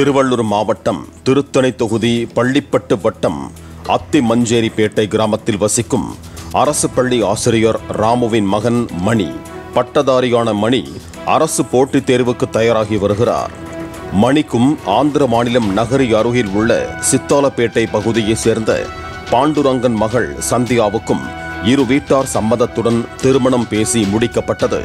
திருவள்ளூர் மாவட்டம் திருத்தணி தொகுதி பள்ளிப்பட்டு வட்டம் அத்திமஞ்சேரிப்பேட்டை கிராமத்தில் வசிக்கும் அரசு பள்ளி ஆசிரியர் ராமுவின் மகன் மணி. பட்டதாரியான மணி அரசு போட்டித் தேர்வுக்கு தயாராகி வருகிறார். மணிக்கும் ஆந்திர மாநிலம் நகரி அருகில் உள்ள சித்தாலப்பேட்டை பகுதியைச் சேர்ந்த பாண்டுரங்கன் மகள் சந்தியாவுக்கும் இரு வீட்டார் சம்மதத்துடன் திருமணம் பேசி முடிக்கப்பட்டது.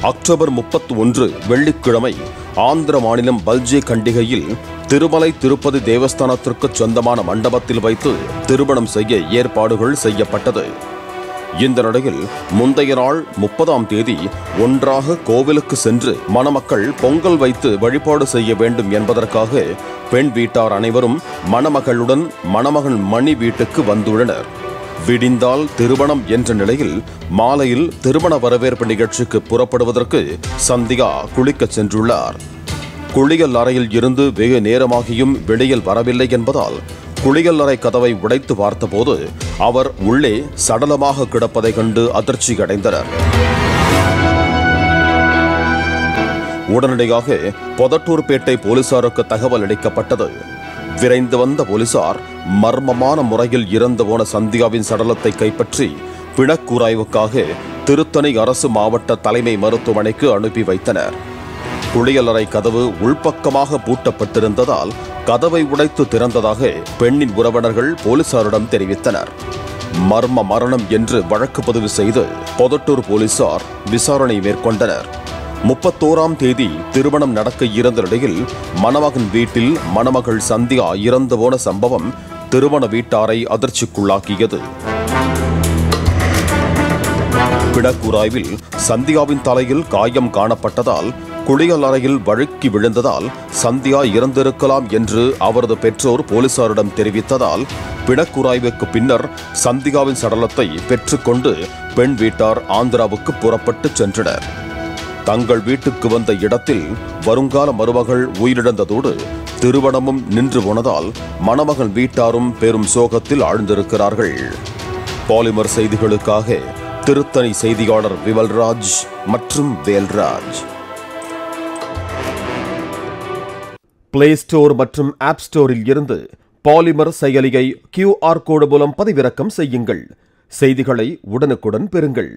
அக்டோபர் 31 வெள்ளிக்கிழமை ஆந்திர மாநிலம் பல்ஜே கண்டிகையில் திருமலை திருப்பதி தேவஸ்தானத்திற்கு சொந்தமான மண்டபத்தில் வைத்து திருமணம் செய்ய ஏற்பாடுகள் செய்யப்பட்டது. இந்த நிலையில் முந்தைய நாள் 30ஆம் தேதி ஒன்றாக கோவிலுக்கு சென்று மணமக்கள் பொங்கல் வைத்து வழிபாடு செய்ய வேண்டும் என்பதற்காக பெண் வீட்டார் அனைவரும் மணமகளுடன் மணமகன் மணி வீட்டுக்கு வந்துள்ளனர். விடிந்தால் திருமணம் என்ற நிலையில் மாலையில் திருமண வரவேற்பு நிகழ்ச்சிக்கு புறப்படுவதற்கு சந்தியா குளிக்கச் சென்றுள்ளார். குளியல் அறையில் இருந்து வெகு நேரமாகியும் வெளியில் வரவில்லை என்பதால் குளியல் அறை கதவை உடைத்து பார்த்தபோது அவர் உள்ளே சடலமாக கிடப்பதைக் கண்டு அதிர்ச்சி அடைந்தனர். உடனடியாக பொதட்டூர்பேட்டை போலீசாருக்கு தகவல் அளிக்கப்பட்டது. விரைந்து வந்த போலீசார் மர்மமான முறையில் இறந்து போன சந்தியாவின் சடலத்தை கைப்பற்றி பிணக்கூராய்வுக்காக திருத்தணி அரசு மாவட்ட தலைமை மருத்துவமனைக்கு அனுப்பி வைத்தனர். குளியலறை கதவு உள்பக்கமாக பூட்டப்பட்டிருந்ததால் கதவை உடைத்து திறந்ததாக பெண்ணின் உறவினர்கள் போலீசாரிடம் தெரிவித்தனர். மர்ம மரணம் என்று வழக்கு பதிவு செய்து பொதட்டூர் போலீசார் விசாரணை மேற்கொண்டனர். 31ஆம் தேதி திருமணம் நடக்க இருந்த நிலையில் மணமகன் வீட்டில் மணமகள் சந்தியா இறந்து போன சம்பவம் திருமண வீட்டாரை அதிர்ச்சிக்குள்ளாக்கியது. பிணக்கூராய்வில் சந்தியாவின் தலையில் காயம் காணப்பட்டதால் குளியல் அறையில் வழுக்கி விழுந்ததால் சந்தியா இறந்திருக்கலாம் என்று அவரது பெற்றோர் போலீசாரிடம் தெரிவித்ததால் பிணக்கூராய்வுக்கு பின்னர் சந்தியாவின் சடலத்தை பெற்றுக்கொண்டு பெண் வீட்டார் ஆந்திராவுக்கு புறப்பட்டு சென்றனர். தங்கள் வீட்டுக்கு வந்த இடத்தில் வருங்கால மருமகள் உயிரிழந்ததோடு திருமணமும் நின்று போனதால் மணமகன் வீட்டாரும் பெரும் சோகத்தில் ஆழ்ந்திருக்கிறார்கள். பாலிமர் செய்திகளுக்காக திருத்தணி செய்தியாளர் விமல்ராஜ் மற்றும் வேல்ராஜ். பிளே ஸ்டோர் மற்றும் ஆப் ஸ்டோரில் இருந்து பாலிமர் செயலியை QR கோடு மூலம் பதிவிறக்கம் செய்யுங்கள். செய்திகளை உடனுக்குடன் பெறுங்கள்.